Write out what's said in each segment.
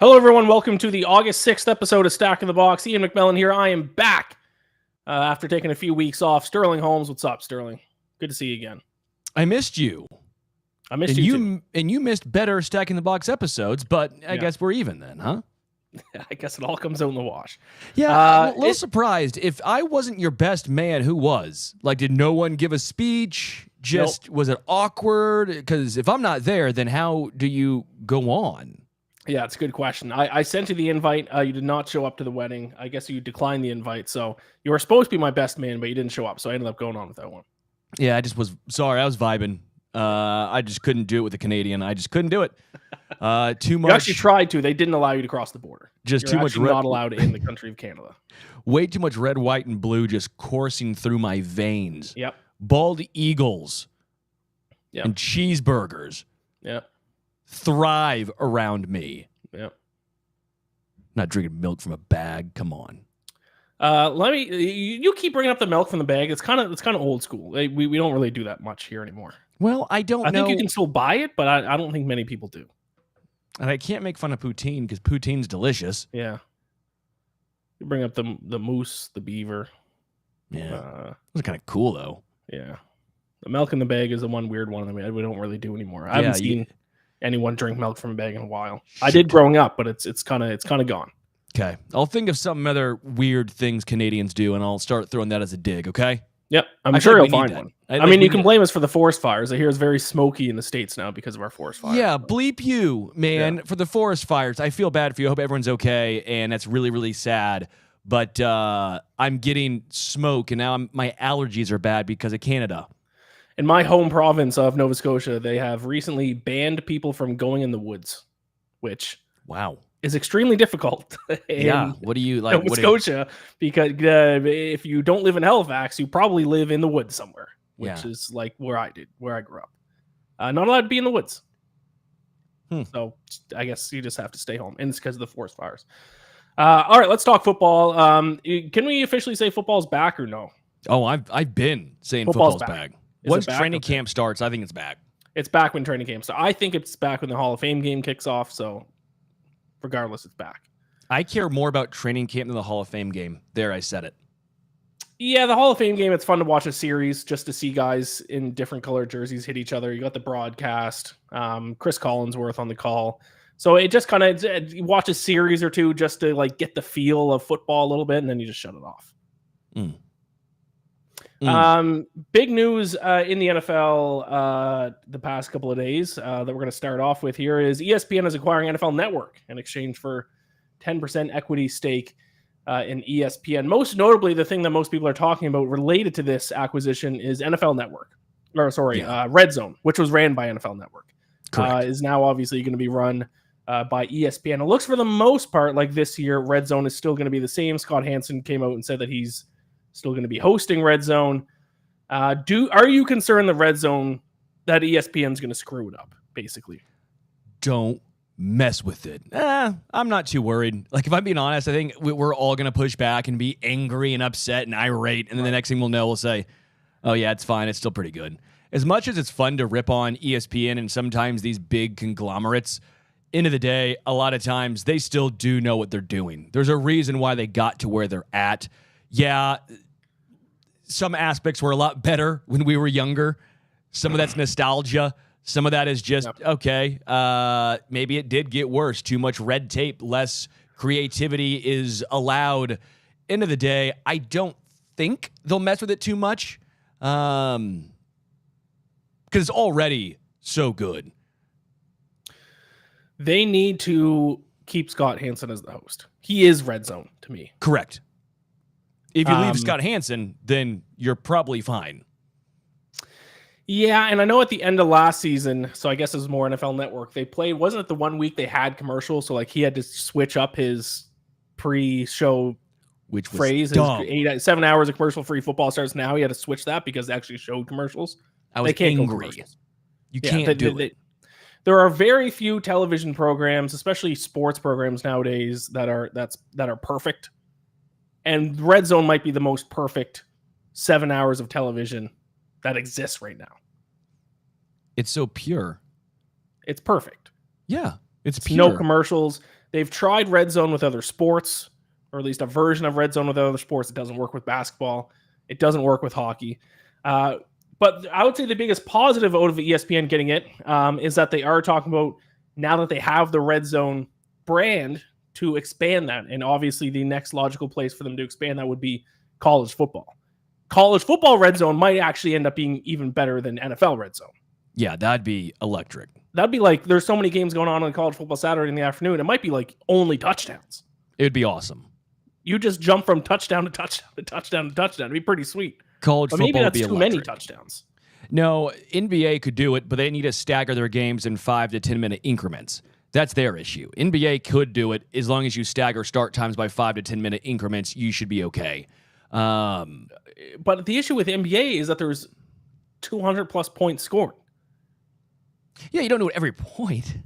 Hello, everyone. Welcome to the August 6th episode of Stack in the Box. Ian McMillan here. I am back after taking a few weeks off. Sterling Holmes, what's up, Sterling? Good to see you again. I missed you. I missed you too. And you missed better Stack in the Box episodes, but I guess we're even then, huh? I guess it all comes out in the wash. Yeah, I'm a little surprised. If I wasn't your best man, who was? Like, did no one give a speech? Was it awkward? Because if I'm not there, then how do you go on? Yeah, it's a good question. I sent you the invite. You did not show up to the wedding. I guess you declined the invite. So you were supposed to be my best man, but you didn't show up. So I ended up going on with that one. Yeah, I just was sorry. I was vibing. I just couldn't do it with a Canadian. I just couldn't do it. Too much. You actually tried to. They didn't allow you to cross the border. Just You're too much. Not allowed in the country of Canada. Way too much red, white, and blue just coursing through my veins. Yep. Bald eagles. Yep. And cheeseburgers. Yep. Thrive around me. Yep. Not drinking milk from a bag. Come on. You keep bringing up the milk from the bag. It's kind of old school. We don't really do that much here anymore. Well, I think you can still buy it, but I don't think many people do. And I can't make fun of poutine because poutine's delicious. Yeah. You bring up the moose, the beaver. Yeah. It was kind of cool though. Yeah. The milk in the bag is the one weird one that we don't really do anymore. I haven't seen anyone drink milk from a bag in a while. Shit. I did growing up, but it's kind of gone. Okay. I'll think of some other weird things Canadians do, and I'll start throwing that as a dig, okay? Yep. I'm sure you'll find one. I mean, you can blame us for the forest fires. I hear it's very smoky in the States now because of our forest fires. Yeah, bleep you, man, for the forest fires. I feel bad for you. I hope everyone's okay, and that's really, really sad. But I'm getting smoke, and now my allergies are bad because of Canada. In my home province of Nova Scotia, they have recently banned people from going in the woods, which is extremely difficult. What do you like? Nova Scotia, because if you don't live in Halifax, you probably live in the woods somewhere, which is like where I grew up. Not allowed to be in the woods. So I guess you just have to stay home, and it's because of the forest fires. All right, let's talk football. Can we officially say football's back or no? Oh, I've been saying football's back. Once training camp starts, I think it's back. It's back when training camp starts. I think it's back when the Hall of Fame game kicks off. So regardless, it's back. I care more about training camp than the Hall of Fame game. There, I said it. Yeah, the Hall of Fame game, it's fun to watch a series just to see guys in different colored jerseys hit each other. You got the broadcast, Chris Collinsworth on the call. So it just kind of watch a series or two just to like get the feel of football a little bit, and then you just shut it off. Big news in the NFL the past couple of days that we're going to start off with here is ESPN is acquiring NFL Network in exchange for 10% equity stake in ESPN. Most notably, the thing that most people are talking about related to this acquisition is NFL Network. Red Zone, which was ran by NFL Network. Is now obviously going to be run by ESPN. It looks for the most part like this year, Red Zone is still going to be the same. Scott Hansen came out and said that he's still going to be hosting Red Zone. Are you concerned that Red Zone, that ESPN's going to screw it up, basically? Don't mess with it. I'm not too worried. Like, if I'm being honest, I think we're all going to push back and be angry and upset and irate, and then the next thing we'll know, we'll say, oh, yeah, it's fine. It's still pretty good. As much as it's fun to rip on ESPN and sometimes these big conglomerates, end of the day, a lot of times they still do know what they're doing. There's a reason why they got to where they're at. Yeah, some aspects were a lot better when we were younger. Some of that's nostalgia. Some of that is just, okay, maybe it did get worse. Too much red tape, less creativity is allowed. End of the day, I don't think they'll mess with it too much because it's already so good. They need to keep Scott Hansen as the host. He is Red Zone to me. Correct. If you leave Scott Hansen, then you're probably fine. Yeah, and I know at the end of last season, so I guess it was more NFL Network, they played, wasn't it the 1 week they had commercials? So like he had to switch up his pre-show phrase. 7 hours of commercial-free football starts now. He had to switch that because they actually showed commercials. I was angry. You can't do it. There are very few television programs, especially sports programs nowadays, that are perfect. And Red Zone might be the most perfect 7 hours of television that exists right now. It's so pure. It's perfect. Yeah, it's pure. No commercials. They've tried red zone with other sports, or at least a version of red zone with other sports. It doesn't work with basketball. It doesn't work with hockey. But I would say the biggest positive out of ESPN getting it is that they are talking about, now that they have the red zone brand, to expand that. And obviously the next logical place for them to expand that would be college football. College football red zone might actually end up being even better than NFL red zone. Yeah, that'd be electric. That'd be like, there's so many games going on college football Saturday in the afternoon. It might be like only touchdowns. It'd be awesome. You just jump from touchdown to touchdown to touchdown to touchdown. It'd be pretty sweet. College but football maybe that's would be too electric. many touchdowns. No, NBA could do it, but they need to stagger their games in 5 to 10 minute increments. That's their issue. NBA could do it as long as you stagger start times by 5 to 10 minute increments. You should be okay. But the issue with NBA is that there's 200 plus points scored. Yeah, you don't do it every point.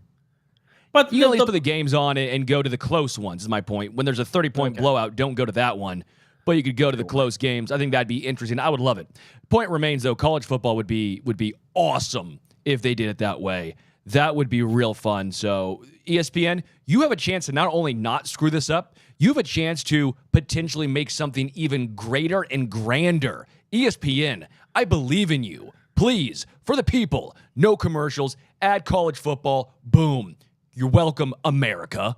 But you can at least put the games on and go to the close ones, is my point. When there's a 30-point blowout, don't go to that one. But you could go to the close games. I think that'd be interesting. I would love it. Point remains, though, college football would be awesome if they did it that way. That would be real fun. So, ESPN, you have a chance to not only not screw this up, you have a chance to potentially make something even greater and grander. ESPN, I believe in you. Please, for the people, no commercials, add college football, boom. You're welcome, America.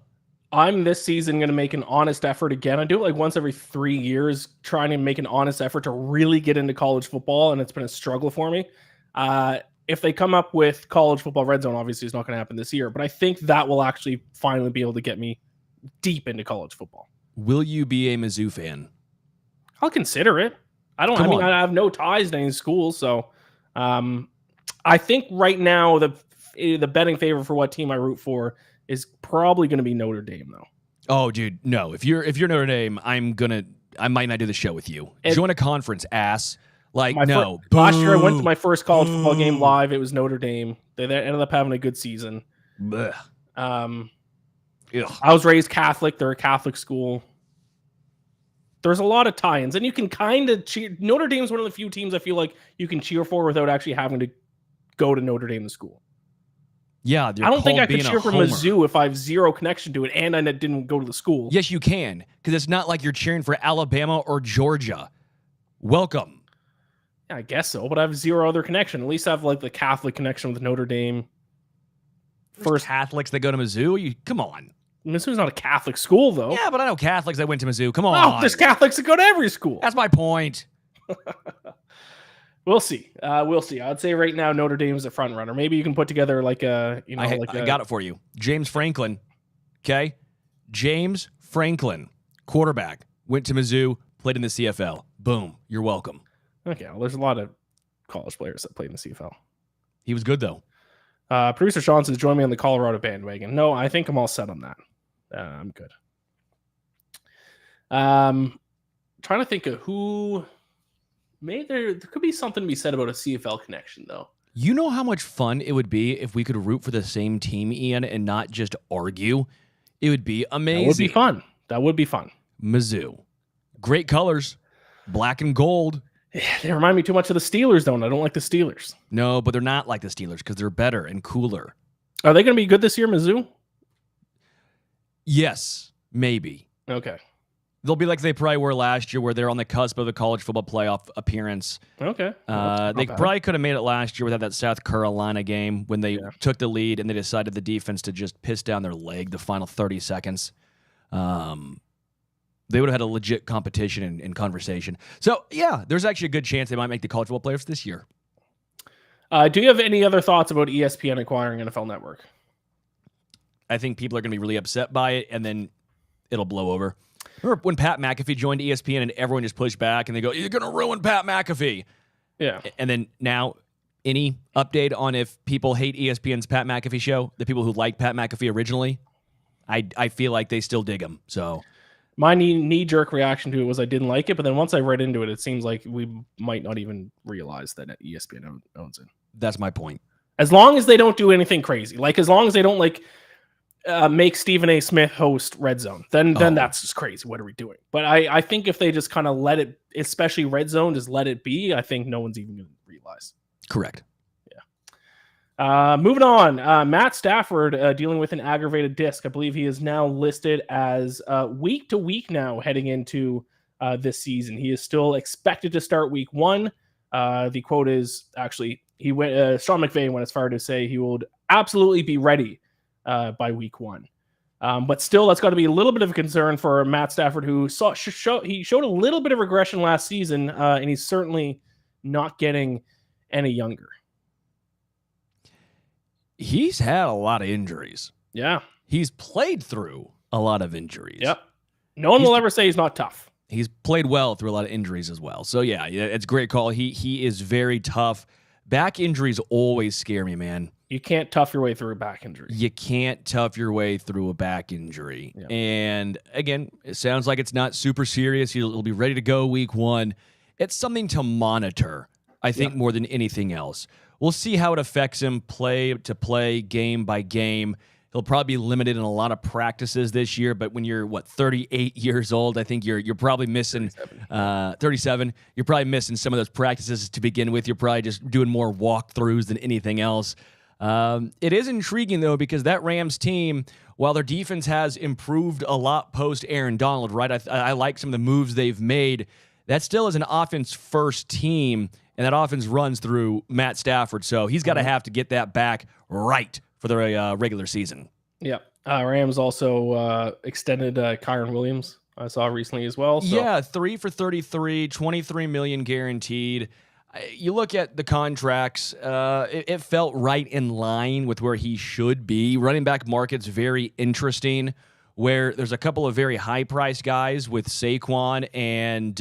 I'm this season going to make an honest effort again. I do it like once every 3 years, trying to make an honest effort to really get into college football, and it's been a struggle for me. If they come up with college football red zone, obviously it's not going to happen this year, but I think that will actually finally be able to get me deep into college football. Will you be a Mizzou fan? I'll consider it. I have no ties to any school, so I think right now the betting favor for what team I root for is probably going to be Notre Dame, though. Oh, dude, no. If you're Notre Dame, I might not do the show with you. Join a conference, ass. No. Last year I went to my first college football game live. It was Notre Dame. They ended up having a good season. I was raised Catholic. They're a Catholic school. There's a lot of tie-ins, and you can kind of cheer. Notre Dame's one of the few teams I feel like you can cheer for without actually having to go to Notre Dame, the school. Yeah, I don't think I could cheer for Mizzou if I have zero connection to it and I didn't go to the school. Yes, you can, because it's not like you're cheering for Alabama or Georgia. Welcome. Yeah, I guess so, but I have zero other connection. At least I have like the Catholic connection with Notre Dame. First Catholics that go to Mizzou? Come on. Mizzou's not a Catholic school, though. Yeah, but I know Catholics that went to Mizzou. Come on. Oh, there's Catholics that go to every school. That's my point. We'll see. We'll see. I'd say right now Notre Dame's the front runner. Maybe you can put together like a, I got it for you. James Franklin. Okay? James Franklin, quarterback, went to Mizzou, played in the CFL. Boom. You're welcome. Okay. Well, there's a lot of college players that played in the CFL. He was good, though. Producer Sean says, join me on the Colorado bandwagon. No, I think I'm all set on that. I'm good. Trying to think of who... Maybe there could be something to be said about a CFL connection, though. You know how much fun it would be if we could root for the same team, Ian, and not just argue? It would be amazing. That would be fun. Mizzou. Great colors. Black and gold. Yeah, they remind me too much of the Steelers, though, and I don't like the Steelers. No, but they're not like the Steelers because they're better and cooler. Are they going to be good this year, Mizzou? Yes, maybe. Okay. They'll be like they probably were last year, where they're on the cusp of the college football playoff appearance. Okay. They probably could have made it last year without that South Carolina game when they took the lead and they decided the defense to just piss down their leg the final 30 seconds. They would have had a legit competition and conversation. So, yeah, there's actually a good chance they might make the college football playoffs this year. Do you have any other thoughts about ESPN acquiring NFL Network? I think people are going to be really upset by it, and then it'll blow over. Remember when Pat McAfee joined ESPN and everyone just pushed back and they go, you're going to ruin Pat McAfee. Yeah. And then now, any update on if people hate ESPN's Pat McAfee show? The people who liked Pat McAfee originally? I feel like they still dig him. So my knee-jerk reaction to it was I didn't like it, but then once I read into it, it seems like we might not even realize that ESPN owns it. That's my point. As long as they don't do anything crazy, like as long as they don't make Stephen A. Smith host Red Zone, then that's just crazy. What are we doing? But I think if they just kind of let it, especially Red Zone, just let it be, I think no one's even going to realize. Correct. Moving on, Matt Stafford dealing with an aggravated disc. I believe he is now listed as week to week now heading into this season. He is still expected to start week 1. The quote is actually Sean McVay went as far to say he would absolutely be ready by week 1. But still, that's got to be a little bit of a concern for Matt Stafford, who he showed a little bit of regression last season, and he's certainly not getting any younger. He's had a lot of injuries. Yeah. He's played through a lot of injuries. Yep. No one will ever say he's not tough. He's played well through a lot of injuries as well. So, yeah, it's a great call. He is very tough. Back injuries always scare me, man. You can't tough your way through a back injury. You can't tough your way through a back injury. Yep. And, again, it sounds like it's not super serious. He'll be ready to go week 1. It's something to monitor, I think, more than anything else. We'll see how it affects him play to play, game by game. He'll probably be limited in a lot of practices this year, but when you're 38 years old, I think you're probably missing 37. You're probably missing some of those practices to begin with. You're probably just doing more walkthroughs than anything else. It is intriguing though, because that Rams team, while their defense has improved a lot post Aaron Donald, right? I like some of the moves they've made. That still is an offense first team. And that offense runs through Matt Stafford, so he's got to have to get that back right for the regular season. Yeah. Rams also extended Kyren Williams, I saw recently as well. So. Yeah, 3 for $33, $23 million guaranteed. You look at the contracts, it felt right in line with where he should be. Running back market's very interesting, where there's a couple of very high-priced guys with Saquon and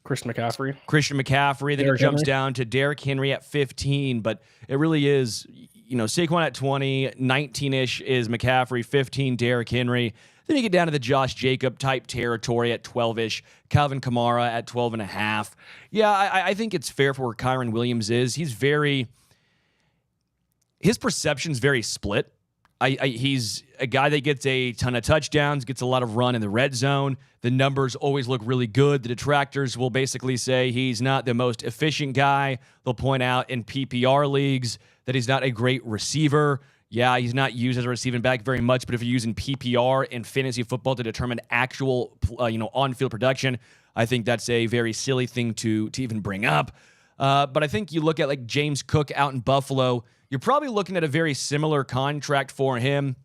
Christian McCaffrey. Then it jumps down to Derrick Henry at 15, but it really is, Saquon at 20, 19-ish is McCaffrey, 15 Derrick Henry. Then you get down to the Josh Jacob type territory at 12-ish, Calvin Kamara at 12.5. Yeah, I think it's fair for where Kyren Williams is. His perception's very split. He's a guy that gets a ton of touchdowns, gets a lot of run in the red zone. The numbers always look really good. The detractors will basically say he's not the most efficient guy. They'll point out in PPR leagues that he's not a great receiver. Yeah, he's not used as a receiving back very much, but if you're using PPR in fantasy football to determine actual on-field production, I think that's a very silly thing to even bring up. But I think you look at like James Cook out in Buffalo, you're probably looking at a very similar contract for him.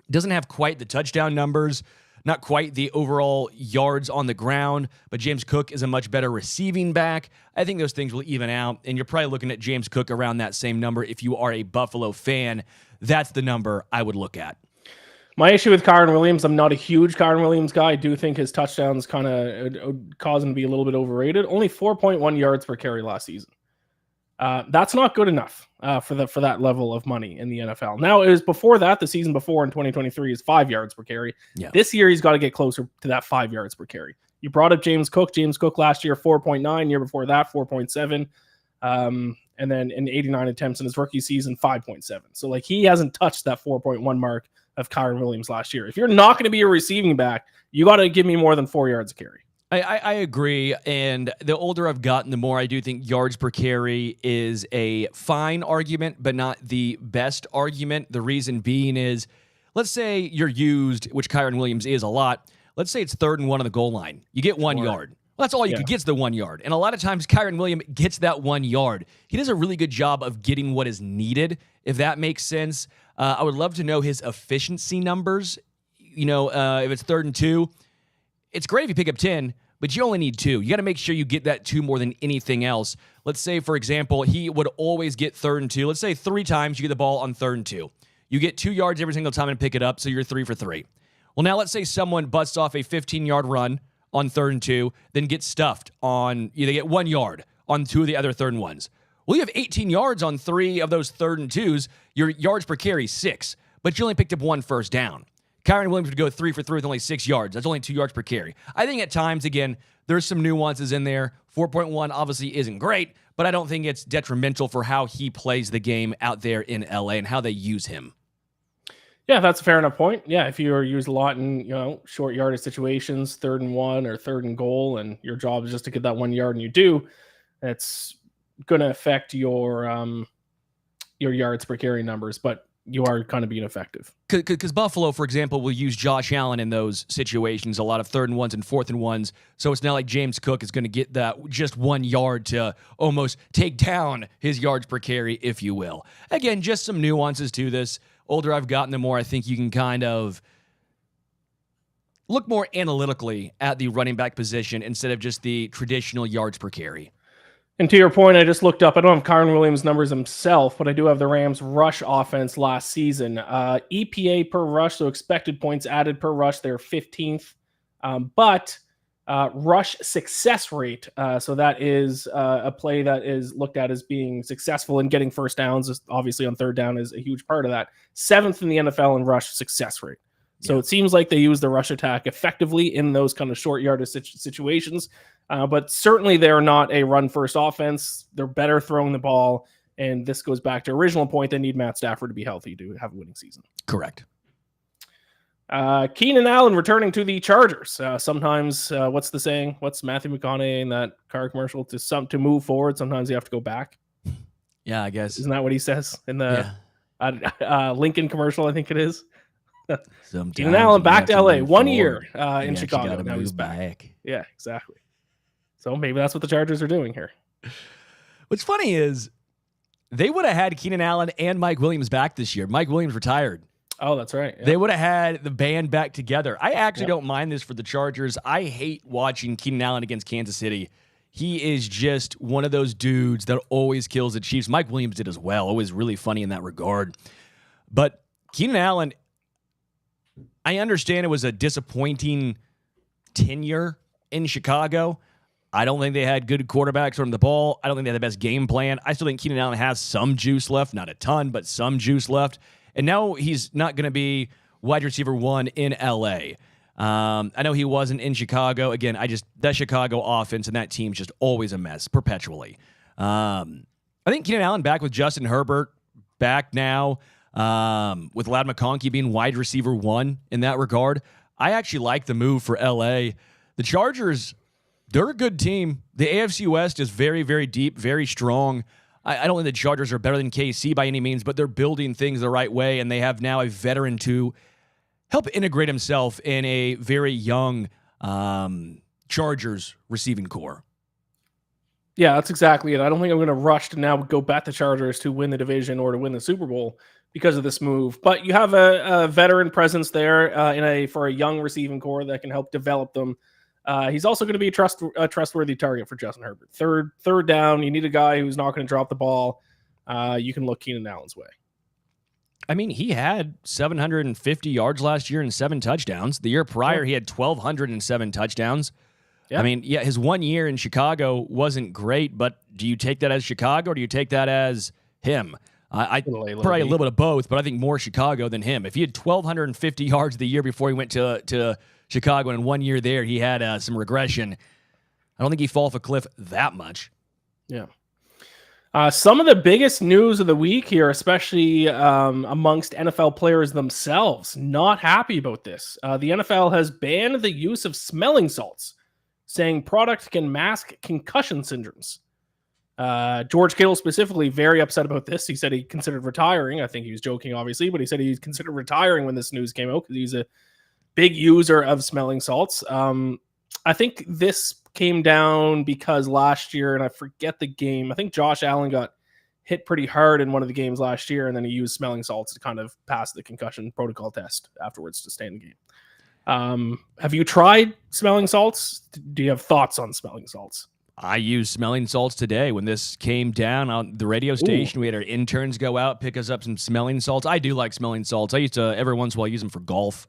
Doesn't have quite the touchdown numbers, not quite the overall yards on the ground, but James Cook is a much better receiving back. I think those things will even out, and you're probably looking at James Cook around that same number. If you are a Buffalo fan, that's the number I would look at. My issue with Kyren Williams, I'm not a huge Kyren Williams guy. I do think his touchdowns kind of cause him to be a little bit overrated. Only 4.1 yards per carry last season. That's not good enough for that level of money in the NFL. Now, it was before that, the season before in 2023 is 5 yards per carry. Yeah. This year, he's got to get closer to that 5 yards per carry. You brought up James Cook. James Cook last year, 4.9. Year before that, 4.7. And then in 89 attempts in his rookie season, 5.7. So, he hasn't touched that 4.1 mark of Kyren Williams last year. If you're not going to be a receiving back, you got to give me more than 4 yards a carry. I agree, and the older I've gotten, the more I do think yards per carry is a fine argument, but not the best argument. The reason being is, let's say you're used, which Kyren Williams is a lot. Let's say it's 3rd and 1 on the goal line. You get 1 yard. Well, that's all you could get is the 1 yard. And a lot of times Kyren Williams gets that 1 yard. He does a really good job of getting what is needed, if that makes sense. I would love to know his efficiency numbers. If it's 3rd and 2, it's great if you pick up 10, but you only need 2. You got to make sure you get that 2 more than anything else. Let's say, for example, he would always get 3rd and 2. Let's say 3 times you get the ball on 3rd and 2. You get 2 yards every single time and pick it up, so you're 3 for 3. Well, now let's say someone busts off a 15-yard run on 3rd and 2, then gets stuffed on, they get 1 yard on 2 of the other 3rd and 1s. Well, you have 18 yards on 3 of those 3rd and 2s. Your yards per carry, 6, but you only picked up 1 first down. Kyren Williams would go 3 for 3 with only 6 yards. That's only 2 yards per carry. I think at times, again, there's some nuances in there. 4.1 obviously isn't great, but I don't think it's detrimental for how he plays the game out there in LA and how they use him. Yeah, that's a fair enough point. Yeah, if you are used a lot in short yardage situations, 3rd and 1 or 3rd and goal, and your job is just to get that 1 yard, and you do, it's going to affect your your yards per carry numbers, but you are kind of being effective. Because Buffalo, for example, will use Josh Allen in those situations, a lot of 3rd and 1s and 4th and 1s. So it's not like James Cook is going to get that just 1 yard to almost take down his yards per carry, if you will. Again, just some nuances to this. Older I've gotten, the more I think you can kind of look more analytically at the running back position instead of just the traditional yards per carry. And to your point, I just looked up, I don't have Kyren Williams' numbers himself, but I do have the Rams' rush offense last season. EPA per rush, so expected points added per rush, they're 15th. But rush success rate, so that is a play that is looked at as being successful in getting first downs, obviously on 3rd down is a huge part of that. 7th in the NFL in rush success rate. So It seems like they use the rush attack effectively in those kind of short yardage situations. But certainly they're not a run-first offense. They're better throwing the ball. And this goes back to original point. They need Matt Stafford to be healthy to have a winning season. Correct. Keenan Allen returning to the Chargers. Sometimes, what's the saying? What's Matthew McConaughey in that car commercial? To move forward, sometimes you have to go back. Yeah, I guess. Isn't that what he says in the Lincoln commercial, I think it is? Keenan Allen back to LA. 1 year in Chicago. Now he's back. Yeah, exactly. So maybe that's what the Chargers are doing here. What's funny is they would have had Keenan Allen and Mike Williams back this year. Mike Williams retired. Oh, that's right. Yeah. They would have had the band back together. I actually don't mind this for the Chargers. I hate watching Keenan Allen against Kansas City. He is just one of those dudes that always kills the Chiefs. Mike Williams did as well. Always really funny in that regard. But Keenan Allen, I understand it was a disappointing tenure in Chicago. I don't think they had good quarterbacks on the ball. I don't think they had the best game plan. I still think Keenan Allen has some juice left. Not a ton, but some juice left. And now he's not going to be wide receiver 1 in L.A. I know he wasn't in Chicago. Again, that Chicago offense and that team's just always a mess, perpetually. I think Keenan Allen back with Justin Herbert, back now with Ladd McConkey being wide receiver 1 in that regard. I actually like the move for L.A. The Chargers, they're a good team. The AFC West is very, very deep, very strong. I don't think the Chargers are better than KC by any means, but they're building things the right way, and they have now a veteran to help integrate himself in a very young Chargers receiving core. Yeah, that's exactly it. I don't think I'm going to rush to now go bet the Chargers to win the division or to win the Super Bowl because of this move. But you have a veteran presence there for a young receiving core that can help develop them. He's also going to be a trustworthy target for Justin Herbert. Third down, you need a guy who's not going to drop the ball. You can look Keenan Allen's way. I mean, he had 750 yards last year and 7 touchdowns. The year prior, he had 1,207 touchdowns. Yeah. I mean, his 1 year in Chicago wasn't great, but do you take that as Chicago or do you take that as him? I probably a little bit of both, but I think more Chicago than him. If he had 1,250 yards the year before he went to Chicago, and in 1 year there he had some regression, I don't think he fell off a cliff that much. Yeah. Some of the biggest news of the week here, especially amongst NFL players themselves, not happy about this. The NFL has banned the use of smelling salts, saying product can mask concussion syndromes. George Kittle specifically very upset about this. He said he considered retiring. I think he was joking, obviously, but he said he considered retiring when this news came out because he's a big user of smelling salts. I think this came down because last year, and I forget the game, I think Josh Allen got hit pretty hard in one of the games last year, and then he used smelling salts to kind of pass the concussion protocol test afterwards to stay in the game. Have you tried smelling salts? Do you have thoughts on smelling salts? I used smelling salts today when this came down on the radio station. We had our interns go out, pick us up some smelling salts. I do like smelling salts. I used to every once in a while use them for golf.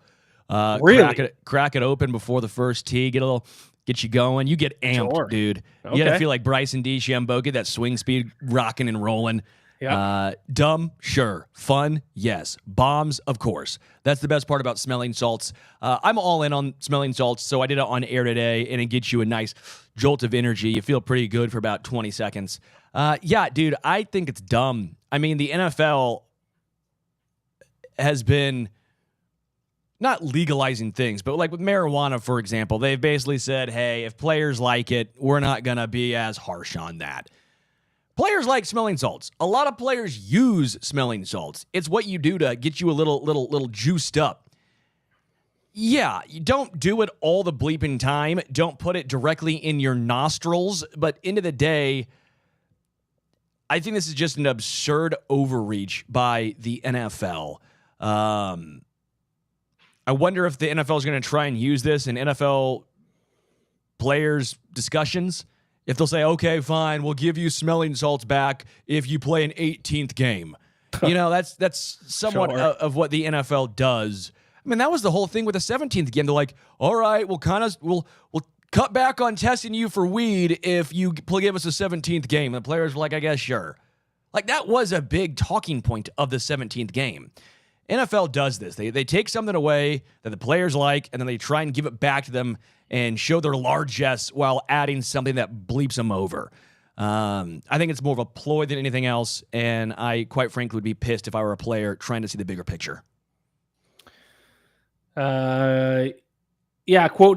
Really? Crack it open before the first tee. Get you going. You get amped, dude. Okay. You gotta feel like Bryson DeChambeau. Get that swing speed rocking and rolling. Yep. Dumb, sure. Fun, yes. Bombs, of course. That's the best part about smelling salts. I'm all in on smelling salts, so I did it on air today, and it gets you a nice jolt of energy. You feel pretty good for about 20 seconds. Yeah, dude, I think it's dumb. I mean, the NFL has been not legalizing things, but like with marijuana, for example, they've basically said, hey, if players like it, we're not going to be as harsh on that. Players like smelling salts. A lot of players use smelling salts. It's what you do to get you a little juiced up. Yeah, you don't do it all the bleeping time. Don't put it directly in your nostrils. But end of the day, I think this is just an absurd overreach by the NFL. I wonder if the NFL is going to try and use this in NFL players' discussions. If they'll say, okay, fine, we'll give you smelling salts back if you play an 18th game. That's somewhat Sure. of what the NFL does. I mean, that was the whole thing with the 17th game. They're like, all right, we'll cut back on testing you for weed if you give us a 17th game. And the players were like, I guess, sure. Like, that was a big talking point of the 17th game. NFL does this. They take something away that the players like, and then they try and give it back to them and show their largesse while adding something that bleeps them over. I think it's more of a ploy than anything else, and I, quite frankly, would be pissed if I were a player trying to see the bigger picture. Quote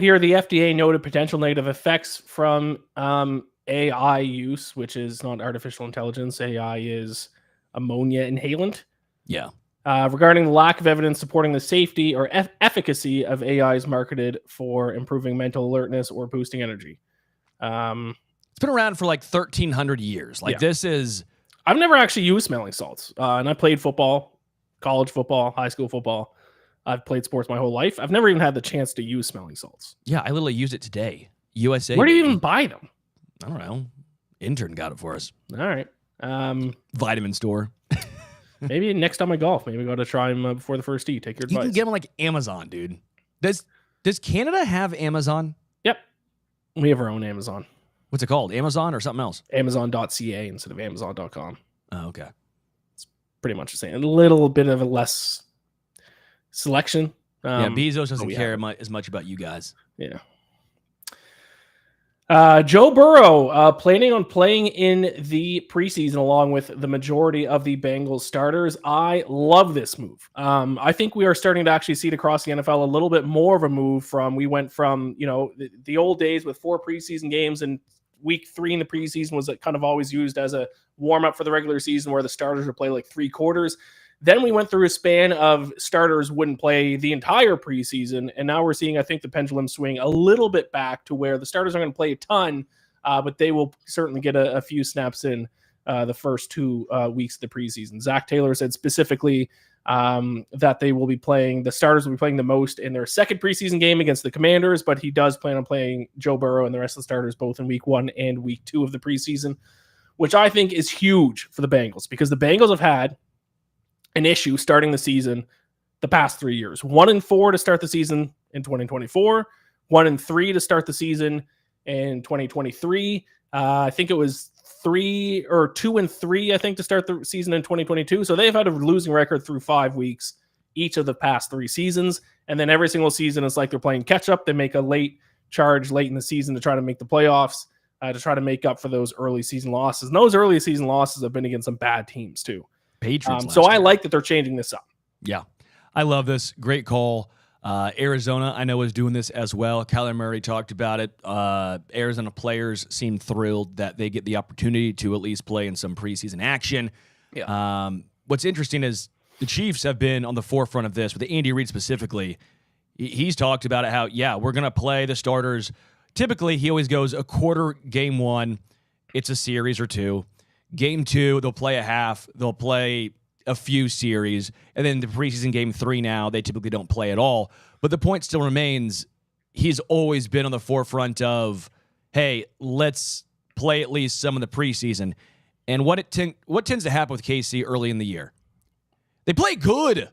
here, the FDA noted potential negative effects from AI use, which is not artificial intelligence. AI is ammonia inhalant. Yeah. Regarding the lack of evidence supporting the safety or efficacy of AIs marketed for improving mental alertness or boosting energy. It's been around for like 1,300 years. I've never actually used smelling salts. And I played football, college football, high school football. I've played sports my whole life. I've never even had the chance to use smelling salts. Yeah, I literally used it today. USA. Where do you even buy them? I don't know. Intern got it for us. All right. Vitamin store. Maybe next time I golf, maybe go to try them before the first tee. Take your advice. You can get them like Amazon, dude. Does Canada have Amazon? Yep. We have our own Amazon. What's it called? Amazon or something else? Amazon.ca instead of Amazon.com. Oh, okay. It's pretty much the same. A little bit of a less selection. Bezos doesn't care as much about you guys. Yeah. Joe Burrow planning on playing in the preseason along with the majority of the Bengals starters. I love this move. I think we are starting to actually see it across the NFL a little bit more of a move we went from, the old days with 4 preseason games, and week 3 in the preseason was kind of always used as a warm up for the regular season where the starters would play like 3 quarters. Then we went through a span of starters wouldn't play the entire preseason, and now we're seeing, I think, the pendulum swing a little bit back to where the starters are going to play a ton, but they will certainly get a few snaps in the first 2 weeks of the preseason. Zach Taylor said specifically that the starters will be playing the most in their second preseason game against the Commanders, but he does plan on playing Joe Burrow and the rest of the starters both in week 1 and week 2 of the preseason, which I think is huge for the Bengals because the Bengals have had an issue starting the season the past 3 years. 1-4 to start the season in 2024, 1-3 to start the season in 2023. I think it was 2-3, I think, to start the season in 2022. So they've had a losing record through 5 weeks each of the past 3 seasons. And then every single season, it's like they're playing catch up. They make a late charge late in the season to try to make the playoffs, to try to make up for those early season losses. And those early season losses have been against some bad teams too. Patriots. So I like that they're changing this up. Yeah, I love this. Great call. Arizona, I know, is doing this as well. Kyler Murray talked about it. Arizona players seem thrilled that they get the opportunity to at least play in some preseason action. Yeah. What's interesting is the Chiefs have been on the forefront of this, with Andy Reid specifically. He's talked about it, how, we're going to play the starters. Typically, he always goes a quarter game 1. It's a series or 2. Game 2, they'll play a half. They'll play a few series. And then the preseason game 3 now, they typically don't play at all. But the point still remains, he's always been on the forefront of, hey, let's play at least some of the preseason. And what tends to happen with KC early in the year? They play good.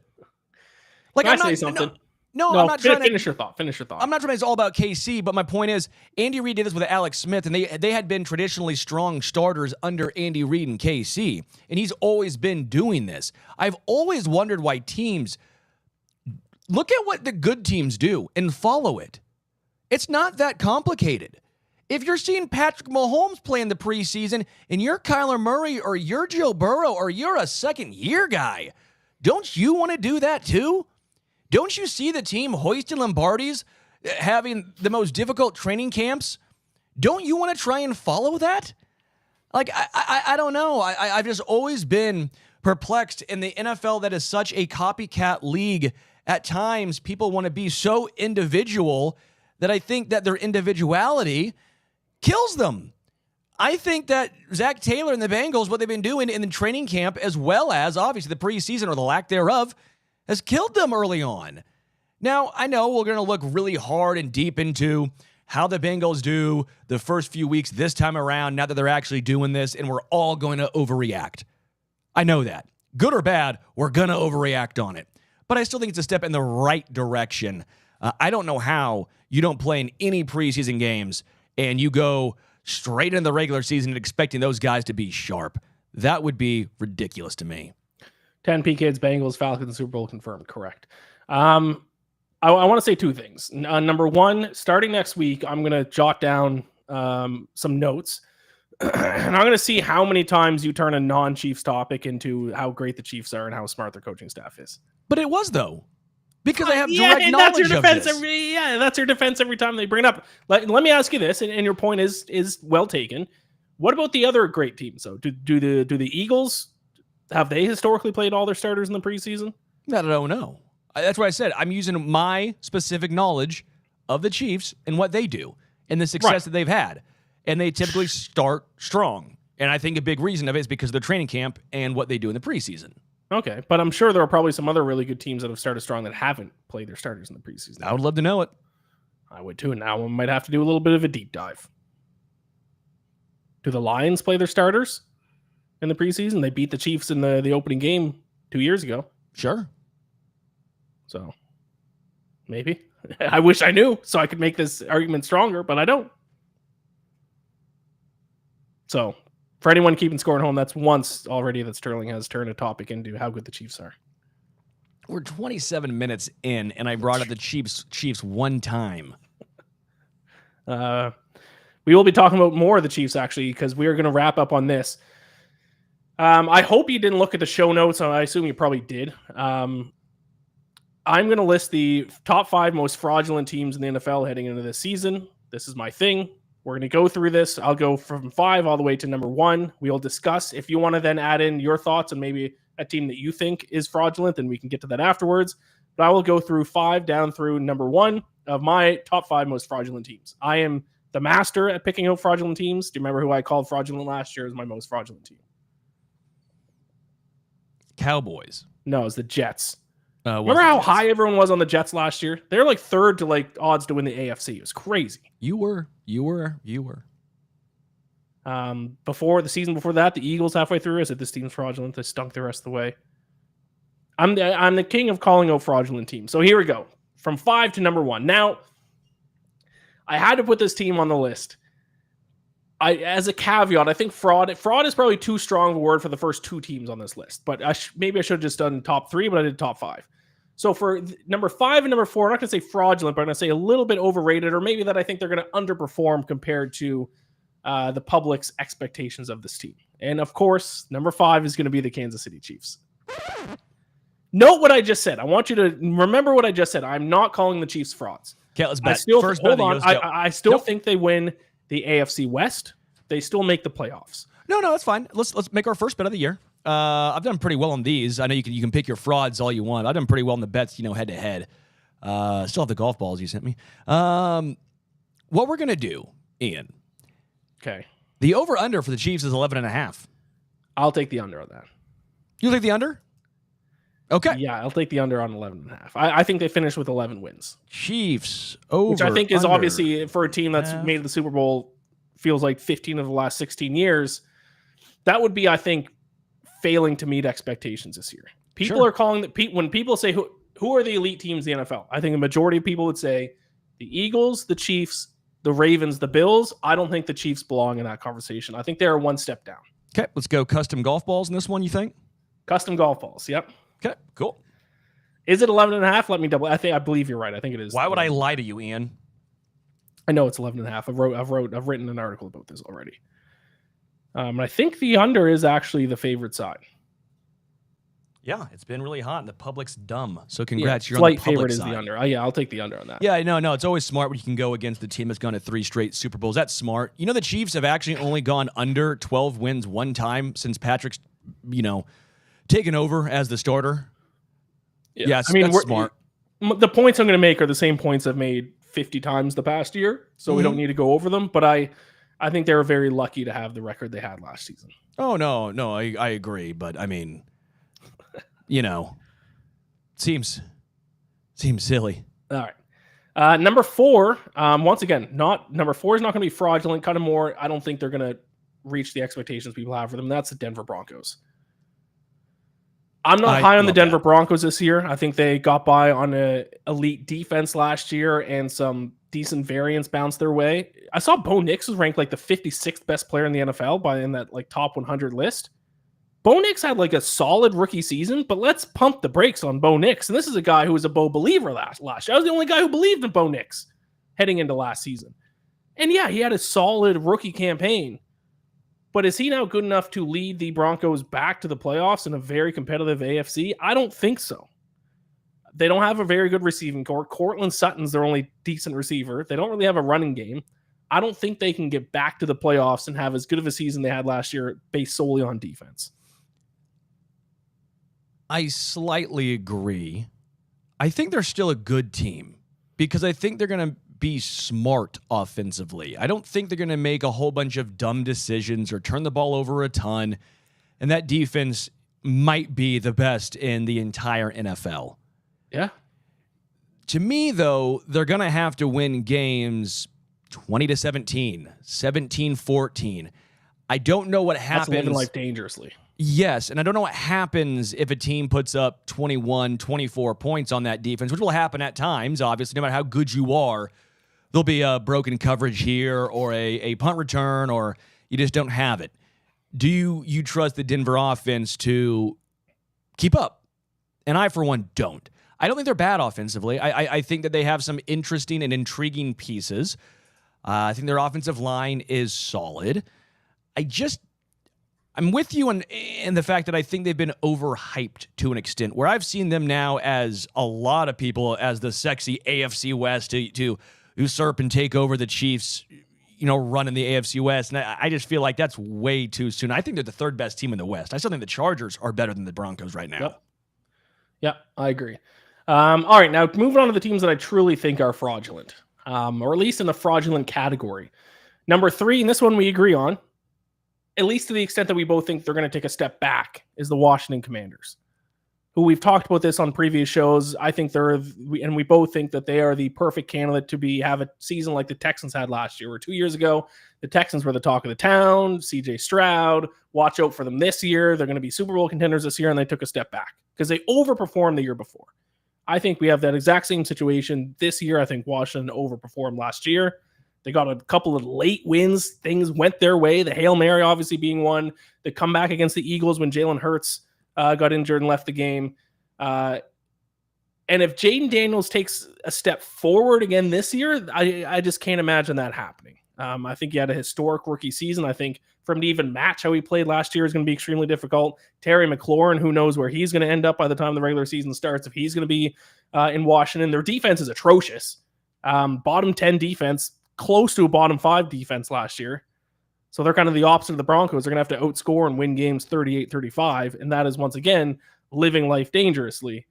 Like, Can I say something? No, I'm not trying to finish your thought. I'm not trying to make this all about KC, but my point is, Andy Reid did this with Alex Smith, and they had been traditionally strong starters under Andy Reid and KC, and he's always been doing this. I've always wondered why teams look at what the good teams do and follow it. It's not that complicated. If you're seeing Patrick Mahomes play in the preseason, and you're Kyler Murray or you're Joe Burrow or you're a second-year guy, don't you want to do that too? Don't you see the team hoisting Lombardies, having the most difficult training camps? Don't you want to try and follow that? Like, I don't know. I've just always been perplexed in the NFL that is such a copycat league. At times, people want to be so individual that I think that their individuality kills them. I think that Zach Taylor and the Bengals, what they've been doing in the training camp, as well as obviously the preseason or the lack thereof, has killed them early on. Now, I know we're going to look really hard and deep into how the Bengals do the first few weeks this time around, now that they're actually doing this, and we're all going to overreact. I know that. Good or bad, we're going to overreact on it. But I still think it's a step in the right direction. I don't know how you don't play in any preseason games and you go straight into the regular season expecting those guys to be sharp. That would be ridiculous to me. 10P Kids, Bengals, Falcons, Super Bowl confirmed. Correct. I want to say two things. Number one, starting next week, I'm going to jot down some notes, and I'm going to see how many times you turn a non-Chiefs topic into how great the Chiefs are and how smart their coaching staff is. But it was, though, because I have direct knowledge of this. That's your defense every time they bring it up. Let me ask you this, and your point is well taken. What about the other great teams, though? Do the Eagles, have they historically played all their starters in the preseason? I don't know. That's what I said. I'm using my specific knowledge of the Chiefs and what they do and the success that they've had. And they typically start strong. And I think a big reason of it is because of their training camp and what they do in the preseason. Okay, but I'm sure there are probably some other really good teams that have started strong that haven't played their starters in the preseason. I would love to know it. I would too. Now we might have to do a little bit of a deep dive. Do the Lions play their starters in the preseason? They beat the Chiefs in the opening game 2 years ago. Sure. So maybe. I wish I knew so I could make this argument stronger, but I don't. So for anyone keeping score at home, that's once already that Sterling has turned a topic into how good the Chiefs are. We're 27 minutes in, and I brought up the Chiefs one time. We will be talking about more of the Chiefs, actually, because we are going to wrap up on this. I hope you didn't look at the show notes. I assume you probably did. I'm going to list the top 5 most fraudulent teams in the NFL heading into this season. This is my thing. We're going to go through this. I'll go from 5 all the way to number 1. We'll discuss. If you want to then add in your thoughts and maybe a team that you think is fraudulent, then we can get to that afterwards. But I will go through 5 down through number 1 of my top 5 most fraudulent teams. I am the master at picking out fraudulent teams. Do you remember who I called fraudulent last year as my most fraudulent team? Cowboys. No, it was the Jets. Remember how high everyone was on the Jets last year? They're like third to like odds to win the AFC. It was crazy. You were. Before the season before that, the Eagles halfway through, I said this team's fraudulent. They stunk the rest of the way. I'm the king of calling out fraudulent teams. So here we go. From 5 to number 1. Now, I had to put this team on the list. As a caveat, I think fraud is probably too strong of a word for the first 2 teams on this list. But maybe I should have just done top 3, but I did top 5. So for number 5 and number 4, I'm not going to say fraudulent, but I'm going to say a little bit overrated, or maybe that I think they're going to underperform compared to the public's expectations of this team. And of course, number 5 is going to be the Kansas City Chiefs. Note what I just said. I want you to remember what I just said. I'm not calling the Chiefs frauds. Okay, let's bet. I still think they win the AFC West. They still make the playoffs. No, that's fine. Let's make our first bet of the year. I've done pretty well on these. I know you can pick your frauds all you want. I've done pretty well in the bets, head to head. Still have the golf balls you sent me. What we're gonna do, Ian? Okay. The over under for the Chiefs is 11.5. I'll take the under on that. You'll take the under? Okay. Yeah, I'll take the under on 11.5. I think they finish with 11 wins. Chiefs over, which I think is under. Obviously for a team that's made the Super Bowl, feels like 15 of the last 16 years. That would be, I think, failing to meet expectations this year. People are calling that when people say who are the elite teams in the NFL, I think a majority of people would say the Eagles, the Chiefs, the Ravens, the Bills. I don't think the Chiefs belong in that conversation. I think they're one step down. Okay, let's go custom golf balls in this one, you think? Custom golf balls, yep. Okay, cool. Is it 11.5? Let me double. I believe you're right. I think it is. Why would I lie to you, Ian? I know it's 11.5. I've written an article about this already. I think the under is actually the favorite side. Yeah, it's been really hot and the public's dumb. So congrats, Yeah, you're on the flight public favorite side. is the under. Yeah, I'll take the under on that. Yeah, no, it's always smart when you can go against the team that's gone to 3 straight Super Bowls. That's smart. You know, the Chiefs have actually only gone under 12 wins one time since Patrick's, taken over as the starter. Yeah, Yes, I mean, that's smart. The points I'm going to make are the same points I've made 50 times the past year, so we don't need to go over them. But I think they were very lucky to have the record they had last season. Oh, no, I agree. But, I mean, seems silly. All right. Number 4, once again, number 4 is not going to be fraudulent. Kind of more, I don't think they're going to reach the expectations people have for them. That's the Denver Broncos. I'm not high on the Denver Broncos this year. I think they got by on an elite defense last year and some decent variance bounced their way. I saw Bo Nix was ranked like the 56th best player in the NFL in that like top 100 list. Bo Nix had like a solid rookie season, but let's pump the brakes on Bo Nix. And this is a guy who was a Bo believer last year. I was the only guy who believed in Bo Nix heading into last season. And yeah, he had a solid rookie campaign. But is he now good enough to lead the Broncos back to the playoffs in a very competitive AFC? I don't think so. They don't have a very good receiving core. Cortland Sutton's their only decent receiver. They don't really have a running game. I don't think they can get back to the playoffs and have as good of a season they had last year based solely on defense. I slightly agree. I think they're still a good team because I think they're going to be smart offensively. I don't think they're going to make a whole bunch of dumb decisions or turn the ball over a ton. And that defense might be the best in the entire NFL. Yeah. To me, though, they're going to have to win games 20-17, 17-14. I don't know what happens. That's living life dangerously. Yes, and I don't know what happens if a team puts up 21, 24 points on that defense, which will happen at times, obviously, no matter how good you are. There'll be a broken coverage here or a punt return, or you just don't have it. Do you trust the Denver offense to keep up? And I, for one, don't. I don't think they're bad offensively. I think that they have some interesting and intriguing pieces. I think their offensive line is solid. I'm with you in the fact that I think they've been overhyped to an extent, where I've seen them now as a lot of people as the sexy AFC West to usurp and take over the Chiefs, run in the AFC West. And I just feel like that's way too soon. I think they're the third best team in the West. I still think the Chargers are better than the Broncos right now. Yep, I agree. All right, now moving on to the teams that I truly think are fraudulent, or at least in the fraudulent category. Number 3, and this one we agree on, at least to the extent that we both think they're going to take a step back, is the Washington Commanders, who we've talked about this on previous shows. I think we both think that they are the perfect candidate to have a season like the Texans had last year, where 2 years ago, the Texans were the talk of the town, CJ Stroud, watch out for them this year. They're going to be Super Bowl contenders this year, and they took a step back because they overperformed the year before. I think we have that exact same situation this year. I think Washington overperformed last year. They got a couple of late wins. Things went their way. The Hail Mary obviously being one. The comeback against the Eagles when Jalen Hurts got injured and left the game. And if Jaden Daniels takes a step forward again this year, I just can't imagine that happening. I think he had a historic rookie season. I think for him to even match how he played last year is going to be extremely difficult. Terry McLaurin, who knows where he's going to end up by the time the regular season starts, if he's going to be in Washington. Their defense is atrocious. Bottom 10 defense, close to a bottom 5 defense last year. So they're kind of the opposite of the Broncos. They're going to have to outscore and win games 38-35. And that is, once again, living life dangerously.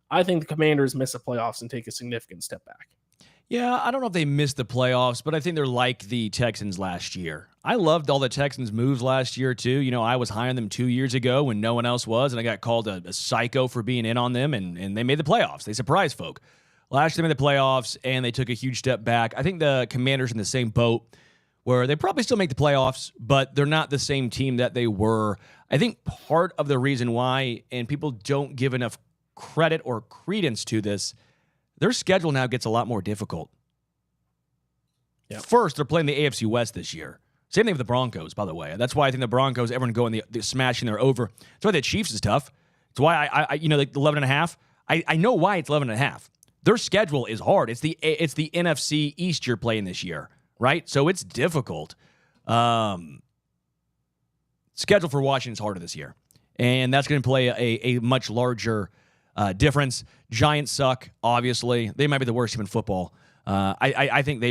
I think the Commanders miss the playoffs and take a significant step back. Yeah, I don't know if they missed the playoffs, but I think they're like the Texans last year. I loved all the Texans' moves last year, too. I was high on them 2 years ago when no one else was, and I got called a psycho for being in on them, and they made the playoffs. They surprised folk. Last year they made the playoffs, and they took a huge step back. I think the Commanders are in the same boat, where they probably still make the playoffs, but they're not the same team that they were. I think part of the reason why, and people don't give enough credit or credence to this, their schedule now gets a lot more difficult. Yep. First, they're playing the AFC West this year. Same thing with the Broncos, by the way. That's why I think the Broncos, everyone going the smashing their over. That's why the Chiefs is tough. It's why I like 11.5. I know why it's 11.5. Their schedule is hard. It's the NFC East you're playing this year, right? So it's difficult. Schedule for Washington's harder this year. and that's going to play a much larger difference. Giants suck, obviously. They might be the worst team in football. I think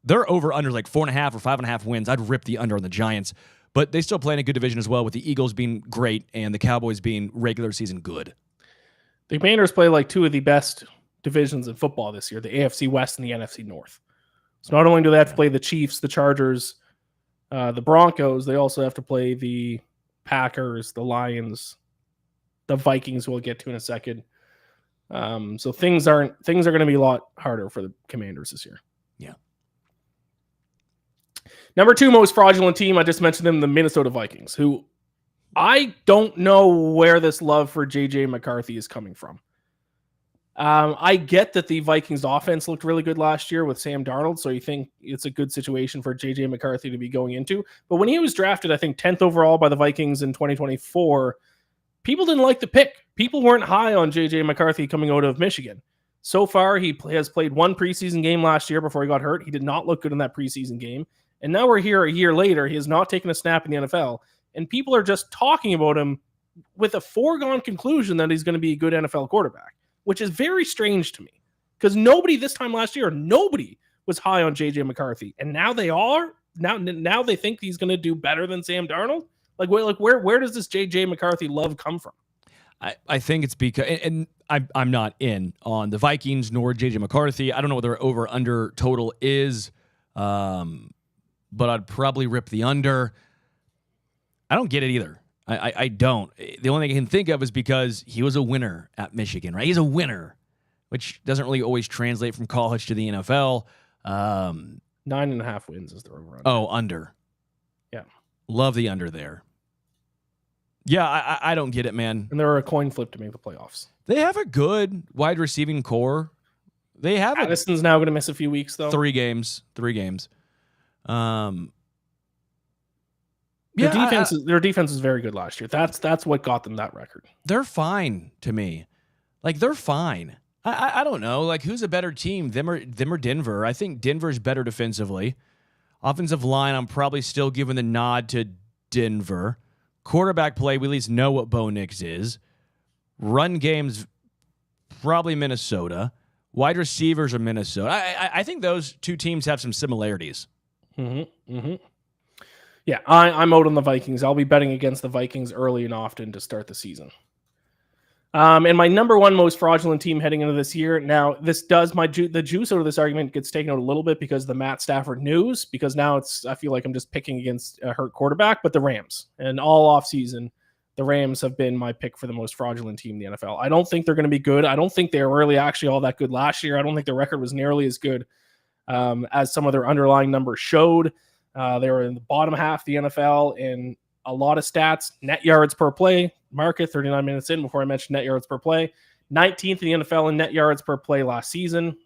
they're over under like 4.5 or 5.5 wins. I'd rip the under on the Giants, but they still play in a good division as well, with the Eagles being great and the Cowboys being regular season good. The Commanders play like two of the best divisions in football this year, the AFC West and the NFC North. So not only do they have to play the Chiefs, the Chargers, the Broncos, they also have to play the Packers, the Lions, the Vikings we'll get to in a second. So things are going to be a lot harder for the Commanders this year. Yeah. Number 2 most fraudulent team, I just mentioned them, the Minnesota Vikings, who I don't know where this love for J.J. McCarthy is coming from. I get that the Vikings offense looked really good last year with Sam Darnold, so you think it's a good situation for J.J. McCarthy to be going into. But when he was drafted, I think 10th overall by the Vikings in 2024, people didn't like the pick. People weren't high on J.J. McCarthy coming out of Michigan. So far, he has played one preseason game last year before he got hurt. He did not look good in that preseason game. And now we're here a year later. He has not taken a snap in the NFL. And people are just talking about him with a foregone conclusion that he's going to be a good NFL quarterback, which is very strange to me. Because nobody this time last year, nobody was high on J.J. McCarthy. And now they are? Now they think he's going to do better than Sam Darnold? Where does this J.J. McCarthy love come from? I think it's because, and I'm not in on the Vikings nor J.J. McCarthy. I don't know what their over-under total is, but I'd probably rip the under. I don't get it either. I don't. The only thing I can think of is because he was a winner at Michigan, right? He's a winner, which doesn't really always translate from college to the NFL. 9.5 wins is the over. Oh, under. Yeah. Love the under there. Yeah, I don't get it, man. And they're a coin flip to make the playoffs. They have a good wide receiving core. They have Addison's now going to miss a few weeks, though. 3 games. Their defense is very good last year. That's what got them that record. They're fine to me. Like, they're fine. I don't know. Like, who's a better team, them or Denver? I think Denver's better defensively. Offensive line, I'm probably still giving the nod to Denver. Quarterback play, we at least know what Bo Nix is. Run games, probably Minnesota. Wide receivers are Minnesota. I think those two teams have some similarities. Mm-hmm. Mm-hmm. Yeah, I'm out on the Vikings. I'll be betting against the Vikings early and often to start the season. And my number 1 most fraudulent team heading into this year. Now, this does the juice out of this argument gets taken out a little bit because of the Matt Stafford news. Because now I feel like I'm just picking against a hurt quarterback, but the Rams. And all offseason, the Rams have been my pick for the most fraudulent team in the NFL. I don't think they're going to be good. I don't think they were really actually all that good last year. I don't think their record was nearly as good as some of their underlying numbers showed. They were in the bottom half of the NFL in a lot of stats. Net yards per play, market 39 minutes in before I mentioned net yards per play. 19th in the NFL in net yards per play last season.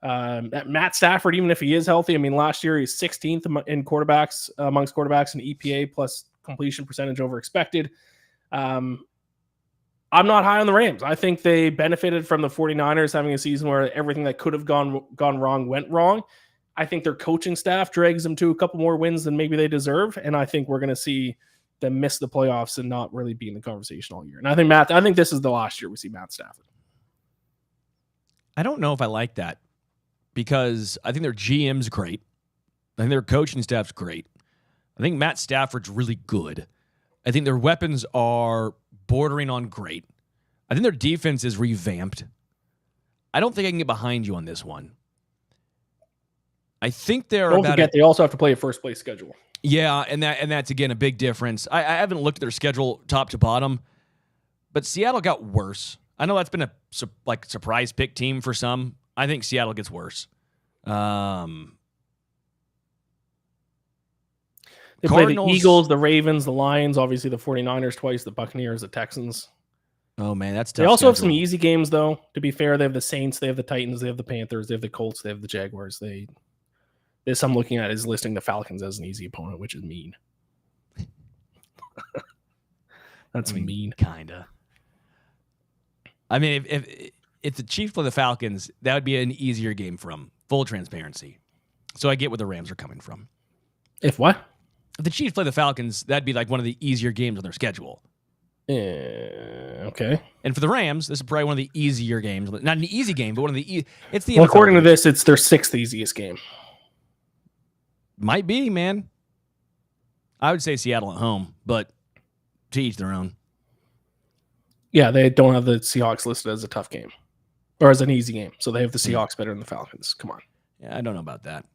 Matt Stafford, even if he is healthy, I mean, last year he's 16th in quarterbacks amongst quarterbacks in EPA plus completion percentage over expected. I'm not high on the Rams. I think they benefited from the 49ers having a season where everything that could have gone wrong went wrong. I think their coaching staff drags them to a couple more wins than maybe they deserve, and I think we're going to see them miss the playoffs and not really be in the conversation all year. And I think this is the last year we see Matt Stafford. I don't know if I like that because I think their GM's great. I think their coaching staff's great. I think Matt Stafford's really good. I think their weapons are bordering on great. I think their defense is revamped. I don't think I can get behind you on this one. I think Don't forget they also have to play a first place schedule. Yeah, and that's again a big difference. I haven't looked at their schedule top to bottom, but Seattle got worse. I know that's been a surprise pick team for some. I think Seattle gets worse. They play the Eagles, the Ravens, the Lions, obviously the 49ers twice, the Buccaneers, the Texans. Oh, man, that's tough. They also have some easy games, though. To be fair, they have the Saints, they have the Titans, they have the Panthers, they have the Colts, they have the Jaguars. This I'm looking at is listing the Falcons as an easy opponent, which is mean. That's mean. Kinda. I mean, if the Chiefs play the Falcons, that would be an easier game for them. Full transparency. So I get where the Rams are coming from. If what? If the Chiefs play the Falcons, that'd be like one of the easier games on their schedule. Okay. And for the Rams, this is probably one of the easier games. Not an easy game, but one of the it's the Well, NFL according to division. this, it's their 6th easiest game. Might be, man. I would say Seattle at home, but to each their own. Yeah, they don't have the Seahawks listed as a tough game or as an easy game. So they have the Seahawks better than the Falcons. Come on. Yeah, I don't know about that.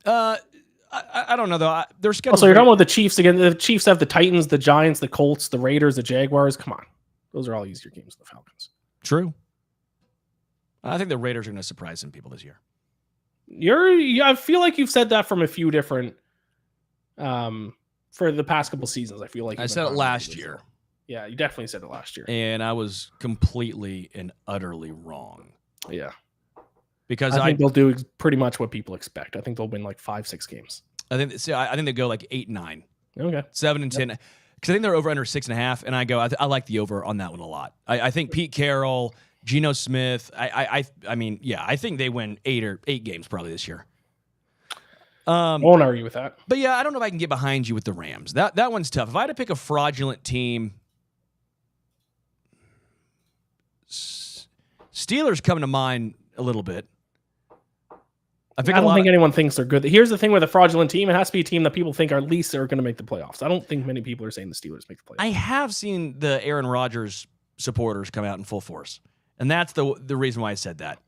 I don't know, though. Their schedule. Also, you're talking about the Chiefs again. The Chiefs have the Titans, the Giants, the Colts, the Raiders, the Jaguars. Come on. Those are all easier games than the Falcons. True. I think the Raiders are going to surprise some people this year. I feel like you've said that from a few different for the past couple seasons. I feel like I said it last year. Yeah, you definitely said it last year. And I was completely and utterly wrong. Yeah. Because I think they'll do pretty much what people expect. I think they'll win like 5-6 games. I think they go like 8-9. Okay. 7-10. Because I think they're over under 6.5. And I go, I like the over on that one a lot. I think Pete Carroll, Geno Smith, I mean, yeah, I think they win 8 games probably this year. I won't argue with that. But yeah, I don't know if I can get behind you with the Rams. That one's tough. If I had to pick a fraudulent team, Steelers come to mind a little bit. I don't think anyone thinks they're good. Here's the thing with a fraudulent team. It has to be a team that people think are at least are going to make the playoffs. I don't think many people are saying the Steelers make the playoffs. I have seen the Aaron Rodgers supporters come out in full force. And that's the reason why I said that.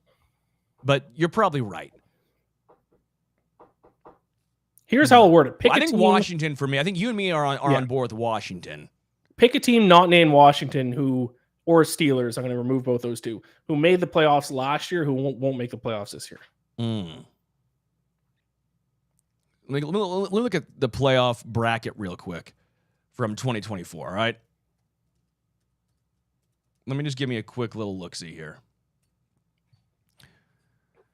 But you're probably right. Here's how I'll word it. I think Washington, for me, I think you and me are on board with Washington. Pick a team not named Washington or Steelers. I'm going to remove both those two who made the playoffs last year, who won't make the playoffs this year. Let me look at the playoff bracket real quick from 2024, all right? Let me just give me a quick little look-see here.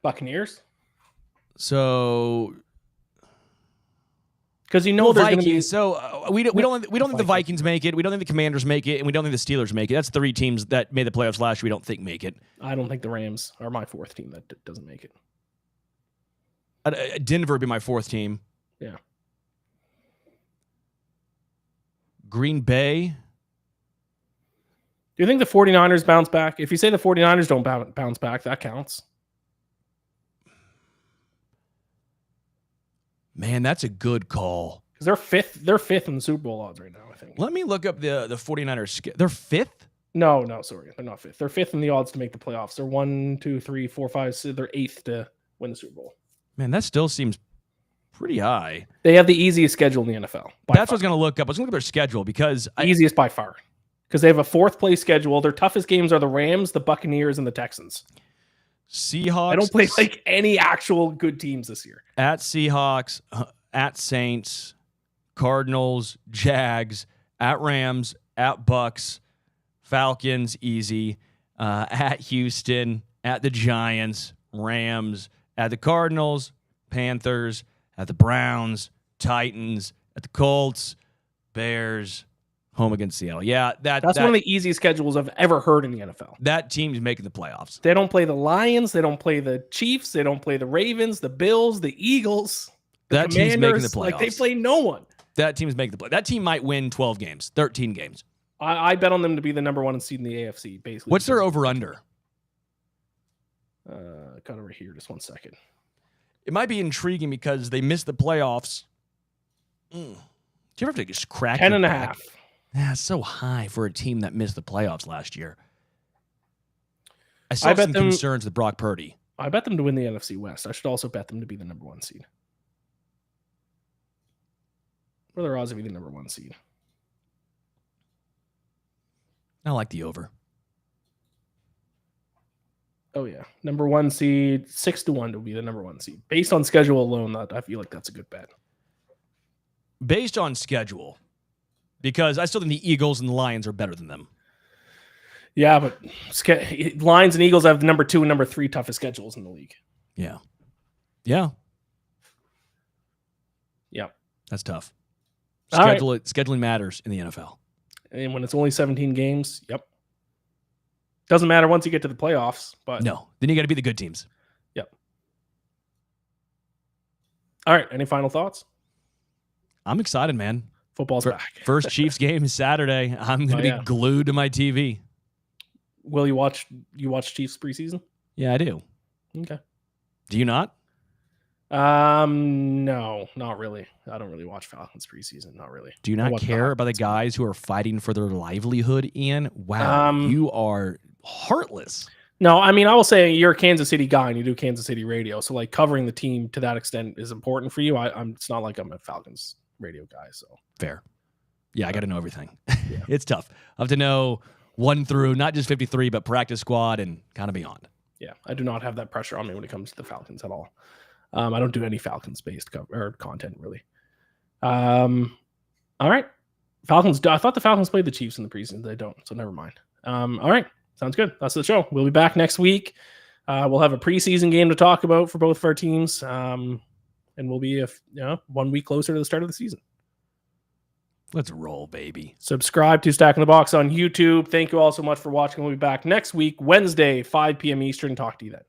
Buccaneers? So... Because there's going to be... So we don't think the Vikings make it. We don't think the Commanders make it. And we don't think the Steelers make it. That's 3 teams that made the playoffs last year we don't think make it. I don't think the Rams are my 4th team that doesn't make it. Denver would be my 4th team. Yeah. Green Bay. Do you think the 49ers bounce back? If you say the 49ers don't bounce back, that counts. Man, that's a good call. Because they're fifth in the Super Bowl odds right now, I think. Let me look up the 49ers. They're 5th? No, sorry. They're not 5th. They're 5th in the odds to make the playoffs. They're 1, 2, 3, 4, 5, 6. They're 8th to win the Super Bowl. Man, that still seems pretty high. They have the easiest schedule in the NFL. That's what I was going to look up. I was going to look at their schedule because... Easiest by far. Because they have a 4th place schedule. Their toughest games are the Rams, the Buccaneers, and the Texans. Seahawks. I don't play like any actual good teams this year. At Seahawks, at Saints, Cardinals, Jags, at Rams, at Bucks, Falcons, easy. At Houston, at the Giants, Rams, at the Cardinals, Panthers, at the Browns, Titans, at the Colts, Bears, home against Seattle. Yeah, that's one of the easiest schedules I've ever heard in the NFL. That team's making the playoffs. They don't play the Lions. They don't play the Chiefs. They don't play the Ravens, the Bills, the Eagles. That team's making the playoffs. Like, they play no one. That team's making the play. That team might win 12 games, 13 games. I bet on them to be the number 1 seed in the AFC, basically. What's their over-under? Got over here. Just 1 second. It might be intriguing because they missed the playoffs. Do you ever have to just crack 10.5? Yeah, it's so high for a team that missed the playoffs last year. I saw some concerns with Brock Purdy. I bet them to win the NFC West. I should also bet them to be the number 1 seed. What are their odds to be the number 1 seed? I like the over. Oh, yeah. Number 1 seed, 6-1 to be the number 1 seed. Based on schedule alone, I feel like that's a good bet. Based on schedule, because I still think the Eagles and the Lions are better than them. Yeah, but Lions and Eagles have the number 2 and number 3 toughest schedules in the league. Yeah. That's tough. Scheduling matters in the NFL. And when it's only 17 games, doesn't matter once you get to the playoffs. But no, then you got to be the good teams. Yep. All right. Any final thoughts? I'm excited, man. Football's back. First Chiefs game is Saturday. I'm going to be glued to my TV. Will you watch Chiefs preseason? Yeah, I do. Okay. Do you not? No, not really. I don't really watch Falcons preseason. Not really. Do you not care about the guys who are fighting for their livelihood, Ian? Wow, you are heartless. No, I mean, I will say you're a Kansas City guy and you do Kansas City radio. So like covering the team to that extent is important for you. It's not like I'm a Falcons radio guy. So fair. Yeah, I got to know everything. Yeah. It's tough. I have to know 1 through not just 53, but practice squad and kind of beyond. Yeah, I do not have that pressure on me when it comes to the Falcons at all. I don't do any Falcons-based content, really. All right. Falcons. I thought the Falcons played the Chiefs in the preseason. They don't, so never mind. All right. Sounds good. That's the show. We'll be back next week. We'll have a preseason game to talk about for both of our teams, and we'll be 1 week closer to the start of the season. Let's roll, baby. Subscribe to Stack in the Box on YouTube. Thank you all so much for watching. We'll be back next week, Wednesday, 5 p.m. Eastern. Talk to you then.